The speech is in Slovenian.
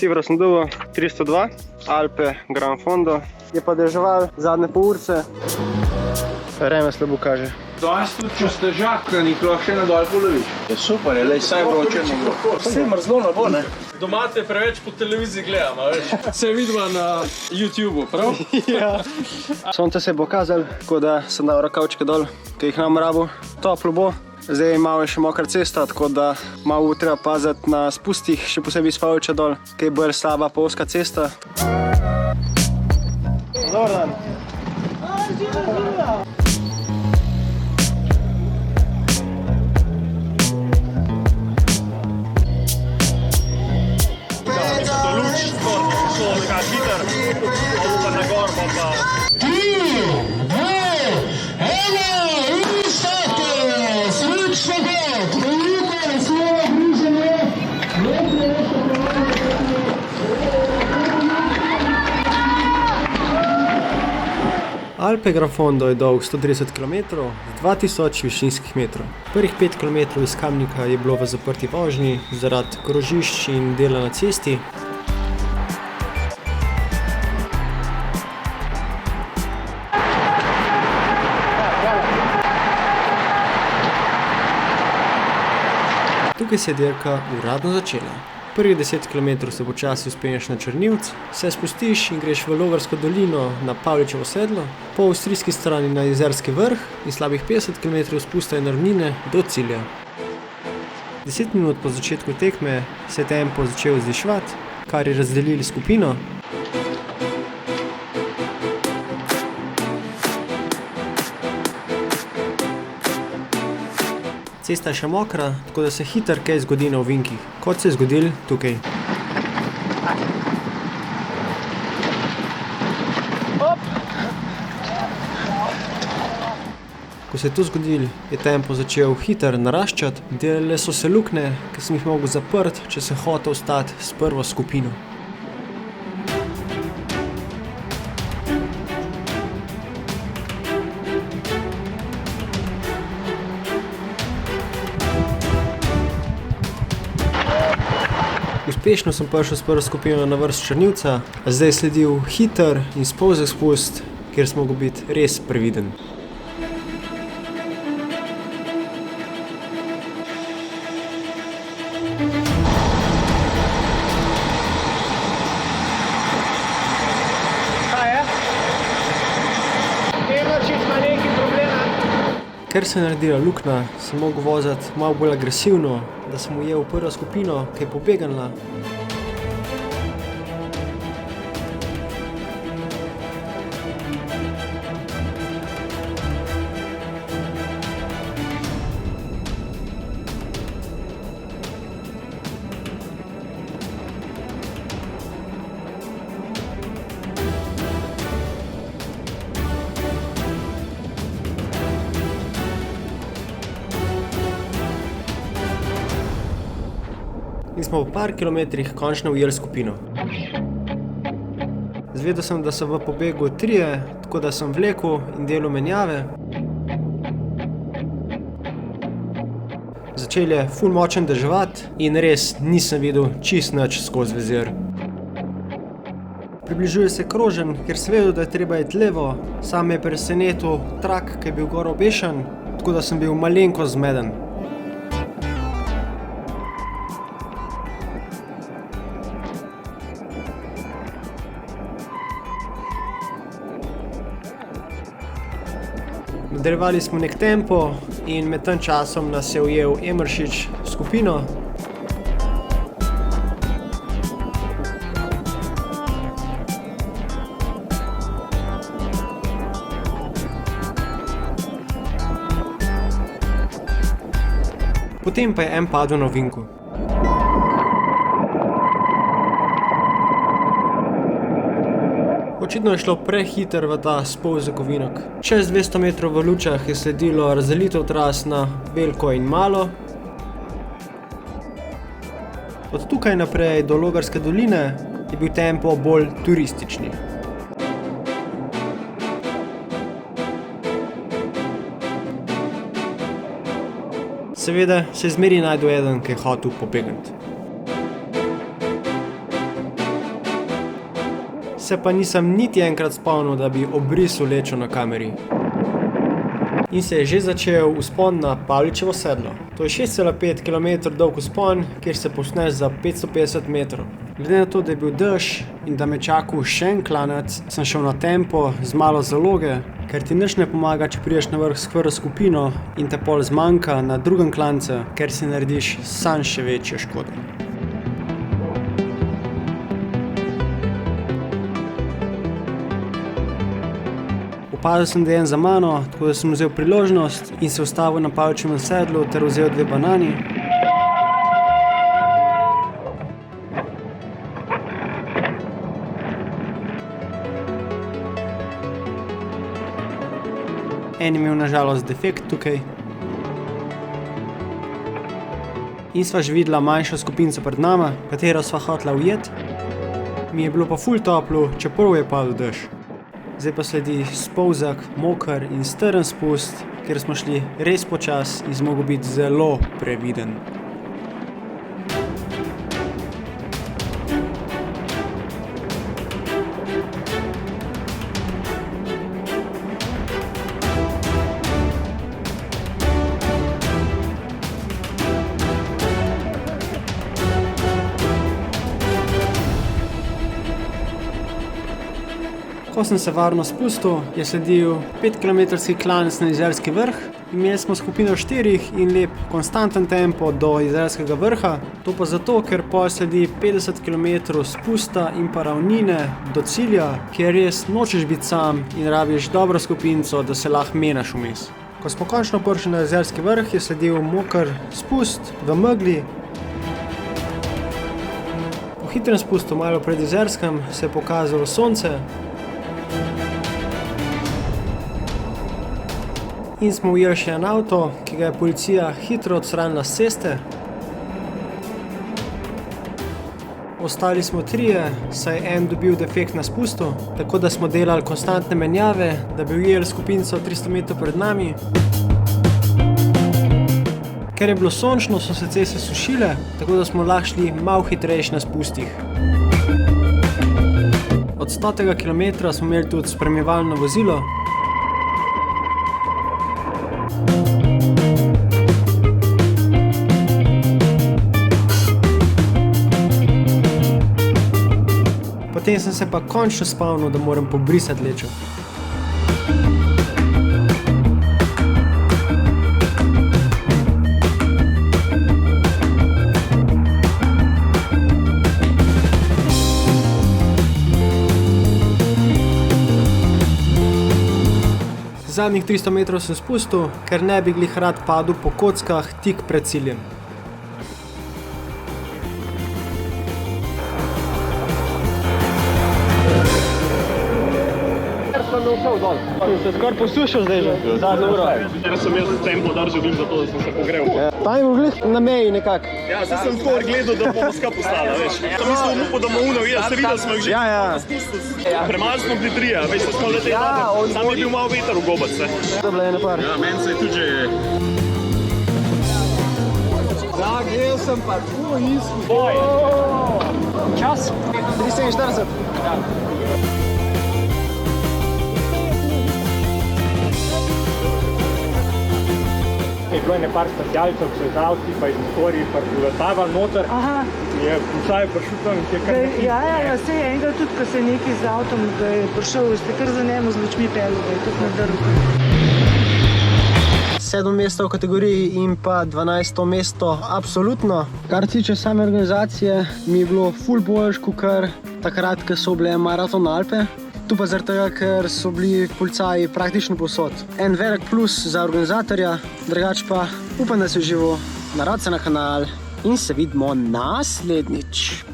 Sibra sem dobil 302, Alpe Gran Fondo. Je pa deževal zadnje pol urce. Vreme slabo kaže. Danes tudi, če ste žakrani, lahko še na dol polovič. Je super, je saj vroče ne bo. Vse mrzlo ne bo, ne? Doma te preveč po televiziji gledam, a veš. Se vidimo na YouTubeu, prav? Ja. Sonce se bo kazalo, tako da sem dal rokavčke dol, ki jih nam rabu. Toplo bo. Zdaj malo je še mokra cesta, tako da malo bo treba paziti na spustih, še posebej iz Favliča dol, ki je bolj slaba pa ozka cesta. Dobar dan. Alpe Gran Fondo je dolg 130 km, 2000 višinskih metrov. Prvih 5 km iz Kamnika je bilo v zaprti vožnji zaradi krožišč in dela na cesti. Tukaj se je dirka uradno začela. Prvih 10 km se počasi vzpenjaš na Črnivec, se spustiš in greš v Logarsko dolino na Pavličevo sedlo, po avstrijski strani na Jezerski vrh in slabih 50 km spusta in ravnine do cilja. 10 minut po začetku tekme se je tempo začel zviševati, kar je razdelili skupino. Cesta je še mokra, tako da se hitro kaj zgodi na ovinkih, kot se je zgodil tukaj. Ko se je to zgodil, je tempo začel hitro naraščati, delale so se luknje, ki sem jih mogel zaprti, če sem hotel ostati s prvo skupino. Uspešno sem prišel s prvo skupino na vrh Črnivca, a zdaj je sledil hiter in spolzek spust, kjer smo mogli biti res previden. Ker se je naredila luknja, sem mogel voziti malo bolj agresivno, da sem ujel prvo skupino, ki je pobegnila. In smo v par kilometrih končno ujeli skupino. Zvedel sem, da so v pobegu trije, tako da sem vlekel in delal menjave. Začel je ful močen deževati in res nisem videl čist nič skozi vezir. Približuje se kroženj, ker sem vedel, da je treba iti levo, sam me je presenetil trak, ki je bil gor obešen, tako da sem bil malenkost zmeden. Nadaljevali smo nek tempo in med tem časom nas je ujel Emeršič skupino. Potem pa je en padel na ovinku. Očitno je šlo prehiter v ta spolzek ovinek. Čez 200 metrov v Lučah je sledilo razdelitev tras na veliko in malo. Od tukaj naprej do Logarske doline je bil tempo bolj turistični. Seveda se zmeri najdu eden, ki je hotel pobegniti. se pa nisem niti enkrat spomnil, da bi obrisal lečo na kameri. In se je že začel vzpon na Pavličevo sedlo. To je 6,5 km dolg vzpon, kjer se povzpneš za 550 metrov. Glede na to, da je bil dež in da me čakal še en klanec, sem šel na tempo z malo zaloge, ker ti nič ne pomaga, če prideš na vrh s prvo skupino in te pol zmanjka na drugem klancu, ker si narediš sam še večjo škodo. Opazil sem, da je en za mano, tako da sem vzel priložnost in se ustavil na Pavličevem sedlu ter vzel 2 banani. En je imel nažalost defekt tukaj. In sva že videla manjšo skupinco pred nama, katero sva hotela ujeti. Mi je bilo pa ful toplo, čeprav je padel dež. Zdaj pa sledi spolzak, moker in strm spust, kjer smo šli res počas in zmogel biti zelo previden. Ko sem se varno spustil, je sledil 5-kilometrski klanec na Jezerski vrh. Imeli smo skupino 4 in lep konstanten tempo do Jezerskega vrha. To pa zato, ker pa sledi 50 km spusta in pa ravnine do cilja, kjer res nočeš biti sam in rabiš dobro skupinco, da se lahko menaš vmes. Ko smo končno prišli na Jezerski vrh, je sledil moker spust v megli. Po hitrem spustu, malo pred Jezerskem, se je pokazalo sonce. In smo ujeli še en avto, ki ga je policija hitro odstranila s ceste. Ostali smo 3, saj en dobil defekt na spustu, tako da smo delali konstantne menjave, da bi ujeli skupinco 300 metrov pred nami. Ker je bilo sončno, so se ceste sušile, tako da smo lahko šli malo hitrejši na spustih. Od 100 km smo imeli tudi spremljevalno vozilo. Potem sem se pa končno spomnil, da moram pobrisati lečo. Zadnjih 300 metrov sem spustil, ker ne bi glih rad padel po kockah tik pred ciljem. Se skoraj posušil zdaj že. Zadnjo uro. Jaz sem tempo držal glih zato, da sem se pogrel. Tam je glih na meji nekako. Ja, zdaj sem tako gledal, da bomo skap postala, veš. Sem mislil, upal, da bomo uno videli, ste videli smo jih že. Ja. Premalo smo bili 3, veš, smo leteli dober. Sam je bil malo veter v gobac, ne. To je bila ena par. Ja, meni se je tudi že... Zagel sem pa tvoj isko. Boj! Čas? 347. Ja. Je bilo nekaj specialcev, ki so iz avti, pa iz motorji, pa uletavali noter. Je vsaj prišel tam in je kar nekaj. Ja, se je enkrat tudi, ko se je nekaj z avtom prišel, ste kar za njemu z lučmi pelil, da je tudi nadrl. 7 mesto v kategoriji in pa 12 mesto absolutno. Kar tiče same organizacije, mi je bilo ful boljš, kakor takrat, ko so bile Maraton Alpe. Tu pa zaradi tega, ker so bili policaji praktično povsod. En velik plus za organizatorja, drugače pa upam, da si užival, narod se na kanal in se vidimo naslednjič.